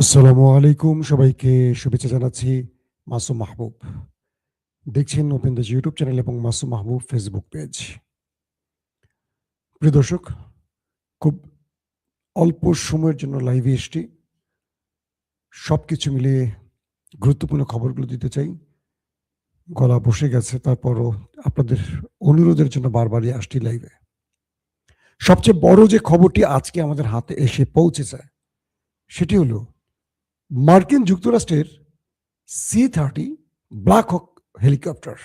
আসসালামু আলাইকুম, সবাইকে শুভেচ্ছা জানাচ্ছি। মাসুম মাহবুব দেখছেন ওপেন দ্য ইউটিউব চ্যানেল এবং মাসুম মাহবুব ফেসবুক পেজ। প্রিয় দর্শক, খুব অল্প সময়ের জন্য লাইভে এসছি। সবকিছু মিলিয়ে গুরুত্বপূর্ণ খবরগুলো দিতে চাই। গলা বসে গেছে, তারপরও আপনাদের অনুরোধের জন্য বারবারই আসছি লাইভে। সবচেয়ে বড় যে খবরটি আজকে আমাদের হাতে এসে পৌঁছেছে সেটি হলো মার্কিন যুক্তরাষ্ট্রের C-30 ব্ল্যাক হক হেলিকপ্টার।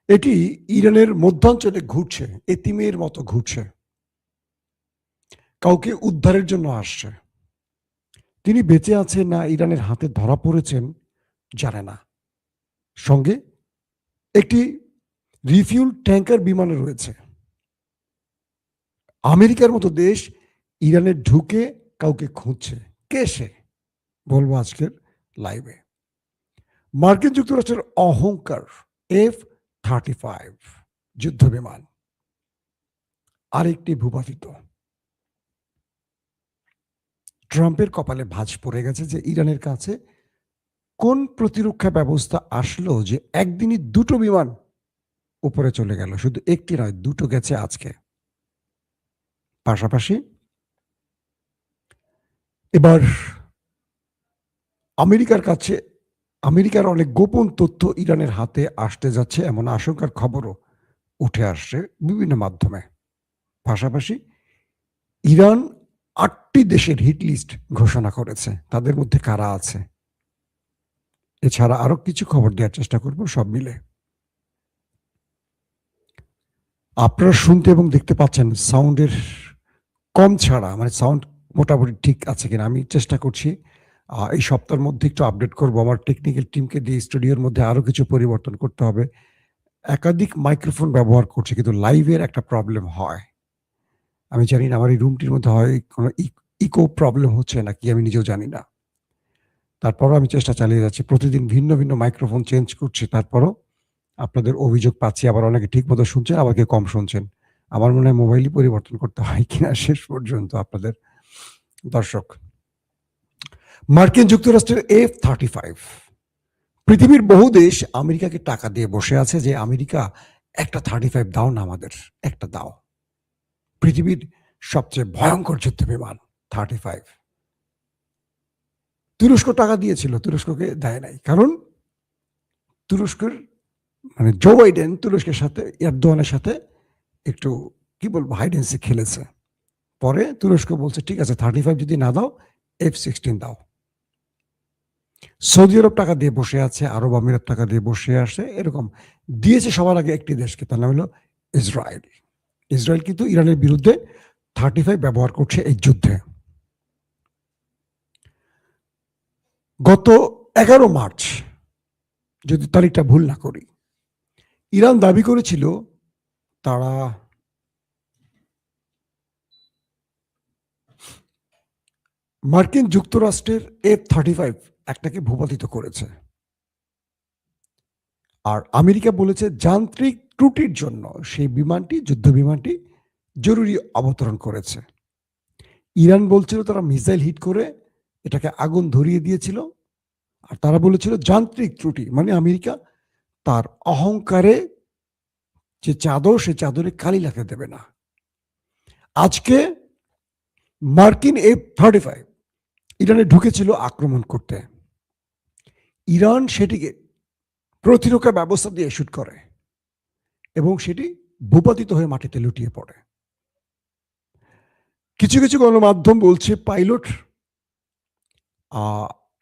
এটি ইরানের মধ্যাঞ্চলে ঘুরছে, এতিমের মতো ঘুরছে, কাউকে উদ্ধারের জন্য আসছে। তিনি বেঁচে আছেন না ইরানের হাতে ধরা পড়েছেন জানে না। সঙ্গে একটি রিফিউল ট্যাঙ্কার বিমানে রয়েছে। আমেরিকার মতো দেশ ইরানে ঢুকে কাউকে খুঁজছে। কে সে? বলবো আজকের লাইভে। মার্কিন যুক্তরাষ্ট্রের অহংকার F-35 যুদ্ধ বিমান, আরেকটি ভূপাতিত। ট্রাম্পের কপালে ভাঁজ পড়ে গেছে যে ইরানের কাছে কোন প্রতিরক্ষা ব্যবস্থা আসলো যে একদিনই দুটো বিমান উপরে চলে গেল। শুধু একটি নয়, দুটো গেছে আজকে। পাশাপাশি এবার আমেরিকার অনেক গোপন তথ্য ইরানের হাতে আসতে যাচ্ছে এমন আশঙ্কার খবরও উঠে আসছে বিভিন্ন মাধ্যমে। পাশাপাশি ইরান 8টি দেশের হিট লিস্ট ঘোষণা করেছে, তাদের মধ্যে কারা আছে। এছাড়া আরো কিছু খবর দেওয়ার চেষ্টা করব সব মিলে। আপনারা শুনতে এবং দেখতে পাচ্ছেন সাউন্ডের কম ছাড়া, মানে সাউন্ড মোটামুটি ঠিক আছে কিনা আমি চেষ্টা করছি। এই সপ্তাহের মধ্যে একটু আপডেট করব। আমার টেকনিক্যাল টিমকে দিয়ে স্টুডিওর মধ্যে আরো কিছু পরিবর্তন করতে হবে। একাধিক মাইক্রোফোন ব্যবহার করছি, কিন্তু লাইভের একটা প্রবলেম হয়। আমি জানি না আমার এই রুমটির মধ্যে হয় কোনো ইকো প্রবলেম হচ্ছে নাকি, আমি নিজেও জানি না। তারপরও আমি চেষ্টা চালিয়ে যাচ্ছি। প্রতিদিন ভিন্ন ভিন্ন মাইক্রোফোন চেঞ্জ করছি, তারপরও আপনাদের অভিযোগ পাচ্ছি। আবার অনেকে ঠিক মতো শুনছেন, আবার কেউ কম শুনছেন। আমার মনে হয় মোবাইলই পরিবর্তন করতে হয় কিনা শেষ পর্যন্ত আপনাদের। দর্শক, মার্কিন যুক্তরাষ্ট্রের F-35, পৃথিবীর বহু দেশ আমেরিকাকে টাকা দিয়ে বসে আছে যে আমেরিকা একটা 35 দাও না, আমাদের একটা দাও। পৃথিবীর সবচেয়ে ভয়ঙ্কর যুদ্ধ বিমান 35। তুরস্ক টাকা দিয়েছিল, তুরস্ককে দেয় নাই, কারণ তুরস্কের মানে জো বাইডেন তুরস্কের সাথে এরদোয়ানের সাথে একটু কি বলবো হাইড এন্ড সিক খেলেছে। পরে তুরস্ক বলছে ঠিক আছে 35 যদি না দাও F-16 দাও। সৌদি আরব টাকা দিয়ে বসে আছে, আরব আমিরাত টাকা দিয়ে বসে আসে, এরকম দিয়েছে সবার আগে একটি দেশকে, তার নাম হলো ইসরায়েল। ইসরায়েল কিন্তু ইরানের বিরুদ্ধে 35 ব্যবহার করছে এই যুদ্ধে। গত 11 মার্চ, যদি তারিখটা ভুল না করি, ইরান দাবি করেছিল তারা মার্কিন যুক্তরাষ্ট্রের F-35 একটাকে ভূপাতিত করেছে। আর আমেরিকা বলেছে যান্ত্রিক ত্রুটির জন্য সেই বিমানটি, যুদ্ধ বিমানটি জরুরি অবতরণ করেছে। ইরান বলছিল তারা মিসাইল হিট করে এটাকে আগুন ধরিয়ে দিয়েছিল, আর তারা বলেছিল যান্ত্রিক ত্রুটি। মানে আমেরিকা তার অহংকারে যে চাদর, সে চাদরে কালি লাগাতে দেবে না। আজকে মার্কিন F-35 ইরানে ঢুকেছিল আক্রমণ করতে। ইরান সেটিকে প্রতিরক্ষা ব্যবস্থা দিয়ে শুট করে এবং সেটি ভূপাতিত হয়ে মাটিতে লুটিয়ে পড়ে। কিছু কিছু গণমাধ্যম বলছে পাইলট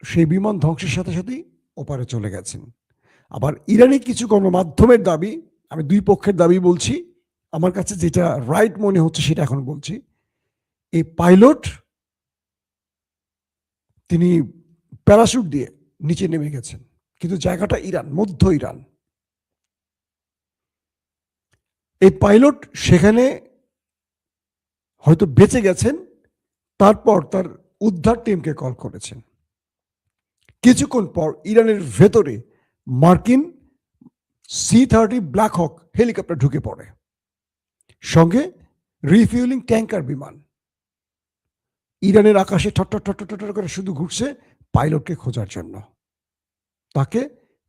সেই বিমান ধ্বংসের সাথে সাথেই ওপারে চলে গেছেন। আবার ইরানি কিছু গণমাধ্যমের দাবি, আমি দুই পক্ষের দাবি বলছি, আমার কাছে যেটা রাইট মনে হচ্ছে সেটা এখন বলছি। এই পাইলট তিনি প্যারাশুট দিয়ে নিচে নেমে গেছেন, কিন্তু জায়গাটা ইরান, মধ্য ইরান। এই পাইলট সেখানে হয়তো বেঁচে গেছেন, তারপর তার উদ্ধার টিমকে কল করেছেন। কিছুক্ষণ পর ইরানের ভেতরে মার্কিন C-30 ব্ল্যাক হক হেলিকপ্টার ঢুকে পড়ে, সঙ্গে রিফিউলিং ট্যাঙ্কার বিমান। ইরানের আকাশে ঠট করে শুধু ঘুরছে পাইলটকে খোঁজার জন্য, তাকে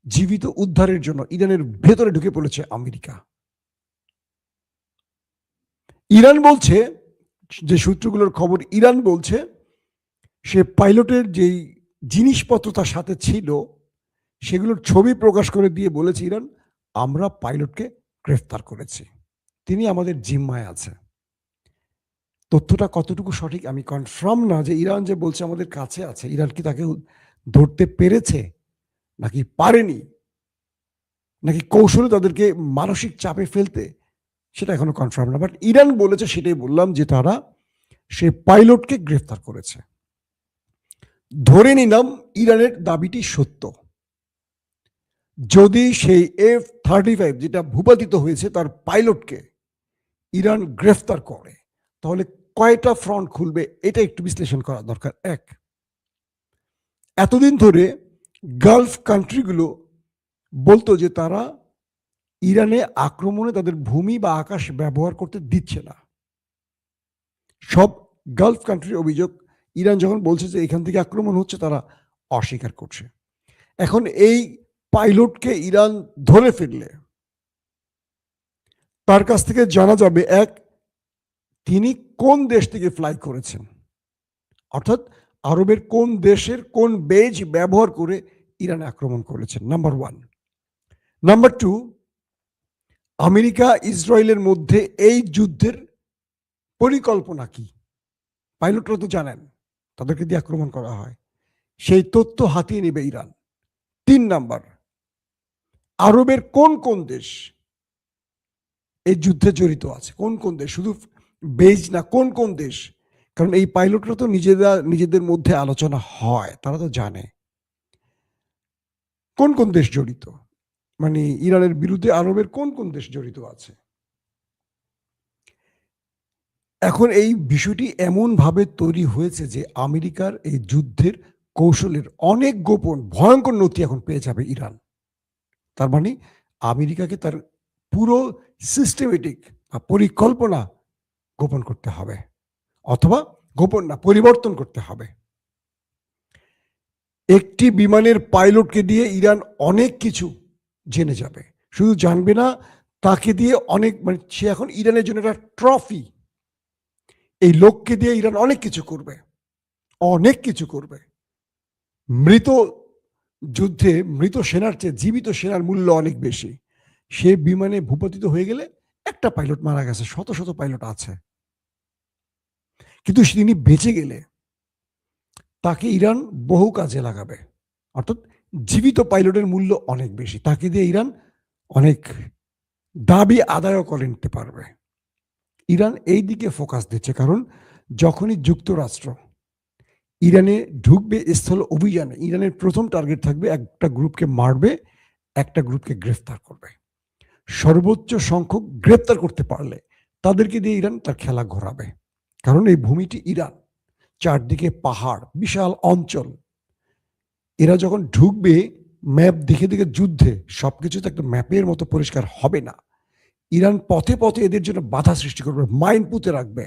জীবিত উদ্ধারের জন্য ইরানের ভেতরে ঢুকে পড়েছে আমেরিকা। ইরান বলছে, যে সূত্রগুলোর খবর, ইরান বলছে সে পাইলটের যেই জিনিসপত্র তার সাথে ছিল সেগুলোর ছবি প্রকাশ করে দিয়ে বলেছে ইরান, আমরা পাইলটকে গ্রেফতার করেছি, তিনি আমাদের জিম্মায় আছে। তথ্যটা কতটুকু সঠিক আমি কনফার্ম না, যে ইরান যে বলছে আমাদের কাছে আছে, ইরান কি তাকে ধরতে পেরেছে নাকি পারেনি, নাকি কৌশলে তাদেরকে মানসিক চাপে ফেলতে, সেটা এখনো কনফার্ম না। বাট ইরান বলেছে, সেটাই বললাম, যে তারা সে পাইলটকে গ্রেফতার করেছে। ধরে নিলাম ইরানের দাবিটি সত্য, যদি সেই F-35 যেটা ভূপাতিত হয়েছে তার পাইলটকে ইরান গ্রেফতার করে, তাহলে কয়টা ফ্রন্ট খুলবে এটা একটু বিশ্লেষণ করা দরকার। এক, এতদিন ধরে গালফ কান্ট্রিগুলো বলতো যে তারা ইরানে আক্রমণে তাদের ভূমি বা আকাশ ব্যবহার করতে দিচ্ছে না। সব গালফ কান্ট্রির অভিযোগ, ইরান যখন বলছে যে এখান থেকে আক্রমণ হচ্ছে, তারা অস্বীকার করছে। এখন এই পাইলটকে ইরান ধরে ফেললে তার কাছ থেকে জানা যাবে, এক, তিনি কোন দেশ থেকে ফ্লাই করেছেন, অর্থাৎ আরবের কোন দেশের কোন বেজ ব্যবহার করে ইরানে আক্রমণ করেছেন, number one. Number two, America ইসরায়েলের মধ্যে এই যুদ্ধের পরিকল্পনা কি, পাইলটরা তো জানেন তাদেরকে দিয়ে আক্রমণ করা হয়, সেই তথ্য হাতিয়ে নেবে ইরান। তিন নাম্বার, আরবের কোন কোন দেশ এই যুদ্ধে জড়িত আছে, কোন কোন দেশ, শুধু বেজ না, কোন কোন দেশ, কারণ এই পাইলটরা তো নিজেদের মধ্যে আলোচনা হয়, তারা তো জানে কোন কোন দেশ জড়িত, মানে ইরানের বিরুদ্ধে আরবের কোন কোন দেশ জড়িত আছে। এখন এই বিষয়টি এমন ভাবে তৈরি হয়েছে যে আমেরিকার এই যুদ্ধের কৌশলের অনেক গোপন ভয়ঙ্কর নথি এখন পেয়ে যাবে ইরান। তার মানে আমেরিকাকে তার পুরো সিস্টেমেটিক পরিকল্পনা গোপন করতে হবে, অথবা গোপন না, পরিবর্তন করতে হবে। একটি বিমানের পাইলটকে দিয়ে ইরান অনেক কিছু জেনে যাবে, শুধু জানবে না, তাকে দিয়ে অনেক, মানে সে এখন ইরানের জন্য একটা ট্রফি। এই লোককে দিয়ে ইরান অনেক কিছু করবে, অনেক কিছু করবে। মৃত যুদ্ধে মৃত সেনার চেয়ে জীবিত সেনার মূল্য অনেক বেশি। সে বিমানে ভূপাতিত হয়ে গেলে, একটা পাইলট মারা গেছে, শত শত পাইলট আছে, কিন্তু তিনি বেঁচে গেলে তাকে ইরান বহু কাজে লাগাবে, অর্থাৎ জীবিত পাইলটের মূল্য অনেক বেশি, তাকে দিয়ে ইরান অনেক দাবি আদায় করে নিতে পারবে। ইরান এই দিকে ফোকাস দিচ্ছে, কারণ যখনই যুক্তরাষ্ট্র ইরানে ঢুকবে স্থল অভিযানে, ইরানের প্রথম টার্গেট থাকবে একটা গ্রুপকে মারবে, একটা গ্রুপকে গ্রেফতার করবে। সর্বোচ্চ সংখ্যক গ্রেফতার করতে পারলে তাদেরকে দিয়ে ইরান তার খেলা ঘোরাবে, কারণ এই ভূমিটি ইরান, চারদিকে পাহাড়, বিশাল অঞ্চল। এরা যখন ঢুকবে, ম্যাপ দেখে দেখে যুদ্ধে সবকিছু তো একটা ম্যাপের মতো পরিষ্কার হবে না। ইরান পথে পথে এদের জন্য বাধা সৃষ্টি করবে, মাইন পুঁতে রাখবে,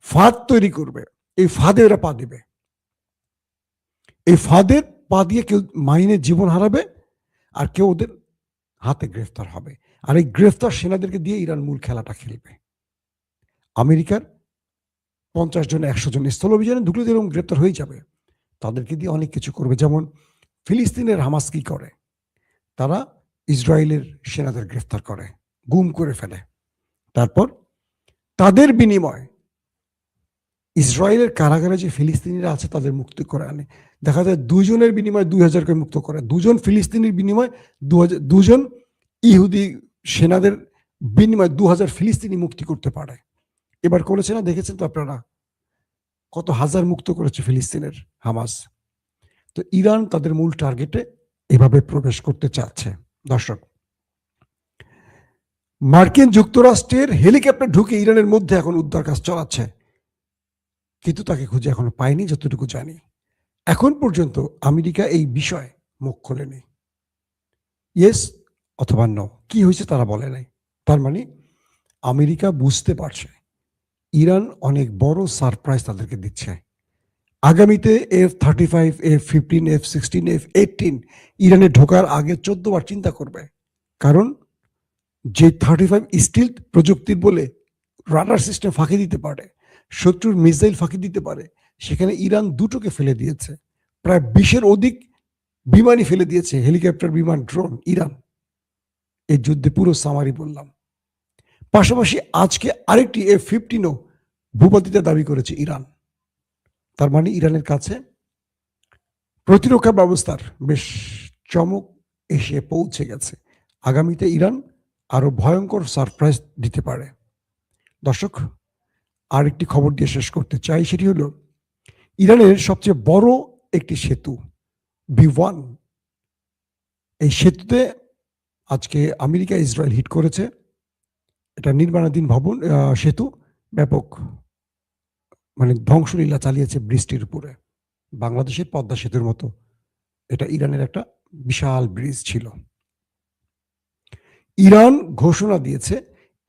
ফাঁদ তৈরি করবে, এই ফাঁদে এরা পা দেবে, এই ফাঁদের পা দিয়ে কেউ মাইনে জীবন হারাবে, আর কেউ ওদের হাতে গ্রেফতার হবে। আর এই গ্রেফতার সেনাদেরকে দিয়ে ইরান মূল খেলাটা খেলবে। আমেরিকার 50 জন 100 জন স্থল অভিযানে ঢুকলে এরকম গ্রেফতার হয়ে যাবে, তাদেরকে দিয়ে অনেক কিছু করবে। যেমন ফিলিস্তিনের হামাস কি করে, তারা ইসরায়েলের সেনাদের গ্রেফতার করে, গুম করে ফেলে, তারপর তাদের বিনিময় ইসরায়েলের কারাগারে যে ফিলিস্তিনিরা আছে তাদের মুক্তি করে আনে। দেখা যায় 2 জনের বিনিময়ে 2000কে মুক্ত করে, 2 জন ফিলিস্তিনির বিনিময়ে 2 জন ইহুদি সেনাদের বিনিময়ে 2000 ফিলিস্তিনি মুক্তি করতে পারে। এবার করেছে না, দেখেছেন তো আপনারা, কত হাজার মুক্ত করেছে ফিলিস্তিনের হামাস। তো ইরান তাদের মূল টার্গেটে এভাবে প্রবেশ করতে চাচ্ছে। দর্শক, মার্কিন যুক্তরাষ্ট্রের হেলিকপ্টার ঢুকে ইরানের মধ্যে এখন উদ্ধার কাজ চালাচ্ছে, কিন্তু তাকে খুঁজে এখনো পায়নি যতটুকু জানি। এখন পর্যন্ত আমেরিকা এই বিষয়ে মুখ খোলেনি, ইয়েস অথবা নো, কি হয়েছে তারা বলে নাই। তার মানে আমেরিকা বুঝতে পারছে ইরান অনেক বড় সারপ্রাইজ তাদেরকে দিচ্ছে, আগামীতে F-35, F-15, F-16, F-18 ইরানে ঢোকার আগে 14 বার চিন্তা করবে। কারণ যে 35 স্টিলথ প্রযুক্তির বলে রাডার সিস্টেম ফাঁকি দিতে পারে, শত্রুর মিসাইল ফাঁকি দিতে পারে, সেখানে ইরান দুটোকে ফেলে দিয়েছে। প্রায় 20-এর অধিক বিমানই ফেলে দিয়েছে, হেলিকপ্টার, বিমান, ড্রোন ইরান। এই যুদ্ধে পুরো সামারি বললাম। পাশাপাশি আজকে আরেকটি F-15ও ভূপাতিতে দাবি করেছে ইরান। তার মানে ইরানের কাছে প্রতিরক্ষা ব্যবস্থার বেশ চমক এসে পৌঁছে গেছে। আগামীতে ইরান আরো ভয়ঙ্কর সারপ্রাইজ দিতে পারে। দর্শক, আরেকটি খবর দিয়ে শেষ করতে চাই, সেটি হলো ইরানের সবচেয়ে বড় একটি সেতু B1, এই সেতুতে আজকে আমেরিকা ইসরায়েল হিট করেছে। এটা নির্মাণাধীন ভবন সেতু ব্যাপক মানে ধ্বংসলীলা চালিয়েছে বৃষ্টির উপরে। বাংলাদেশের পদ্মা সেতুর মতো এটা ইরানের একটা বিশাল ব্রিজ ছিল। ইরান ঘোষণা দিয়েছে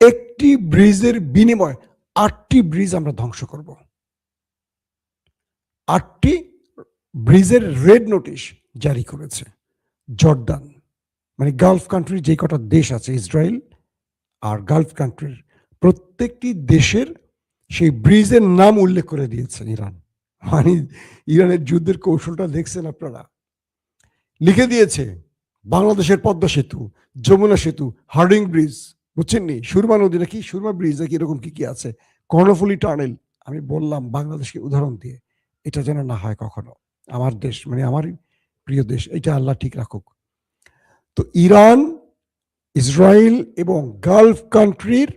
একটি ব্রিজের বিনিময়ে 8টি ব্রিজ আমরা ধ্বংস করব। 8টি ব্রিজের রেড নোটিশ জারি করেছে জর্দান, মানে গালফ কান্ট্রির যে কটা দেশ আছে, ইসরায়েল আর গালফ কান্ট্রির প্রত্যেকটি দেশের সেই ব্রিজের নাম উল্লেখ করে দিয়েছে ইরান। মানে ইরানের যুদ্ধের কৌশলটা দেখছেন আপনারা। লিখে দিয়েছে বাংলাদেশের পদ্মা সেতু, যমুনা সেতু, হার্ডিং ব্রিজ, বুঝছেন নি, সুরমা নদী নাকি, সুরমা ব্রিজ নাকি, এরকম কি কি আছে, কর্ণফুলী টানেল। আমি বললাম বাংলাদেশকে উদাহরণ দিয়ে, এটা যেন না হয় কখনো। আমার দেশ মানে আমার প্রিয় দেশ, এটা আল্লাহ ঠিক রাখুক। তো ইরান, ইসরায়েল এবং গালফ কান্ট্রির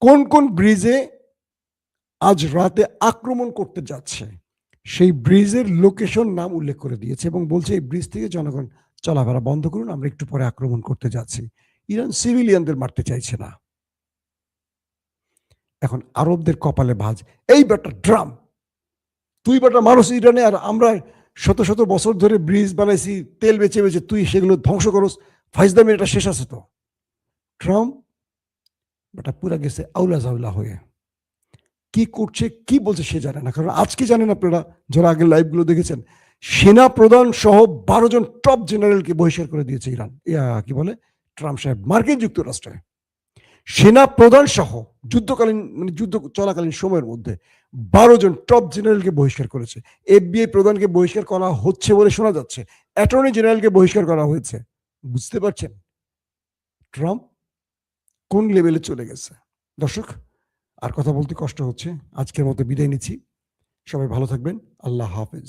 কোন কোন ব্রিজে আজ রাতে আক্রমণ করতে যাচ্ছে সেই ব্রিজের লোকেশন নাম উল্লেখ করে দিয়েছে এবং বলছে এই ব্রিজ থেকে জনগণ চলাফেরা বন্ধ করুন, আমরা একটু পরে আক্রমণ করতে যাচ্ছি। ইরান সিভিলিয়ানদের মারতে চাইছে না। এখন আরবদের কপালে ভাঁজ, এই বেটা ড্রাম, তুই বেটা মানুষ ইরানে, আর আমরা শত শত বছর ধরে ব্রিজ বানাইছি তেল বেচে বেচে, তুই সেগুলো ধ্বংস করস, ফাইজদামি এটা শেষ আছে তো। ট্রাম্প বেটা পুরা গেছে আউলা জাউলা হয়ে, কি করছে কি বলছে সে জানে না। কারণ আজকে জানেন আপনারা যারা আগের লাইভগুলো দেখেছেন, সেনা প্রধান সহ 12 জন টপ জেনারেলকে বহিষ্কার করে দিয়েছে ইরান, কি বলে ট্রাম্প সাহেব, মার্কিন যুক্তরাষ্ট্রে। সেনা প্রধান সহ যুদ্ধকালীন মানে যুদ্ধ চলাকালীন সময়ের মধ্যে 12 জন টপ জেনারেলকে বহিষ্কার করেছে। FBI প্রধানকে বহিষ্কার করা হচ্ছে বলে শোনা যাচ্ছে, অ্যাটর্নি জেনারেলকে বহিষ্কার করা হয়েছে। বুঝতে পারছেন ট্রাম্প কোন লেভেলে চলে গেছে। দর্শক, আর কথা বলতে কষ্ট হচ্ছে, আজকের মতো বিদায় নিচ্ছি। সবাই ভালো থাকবেন, আল্লাহ হাফেজ।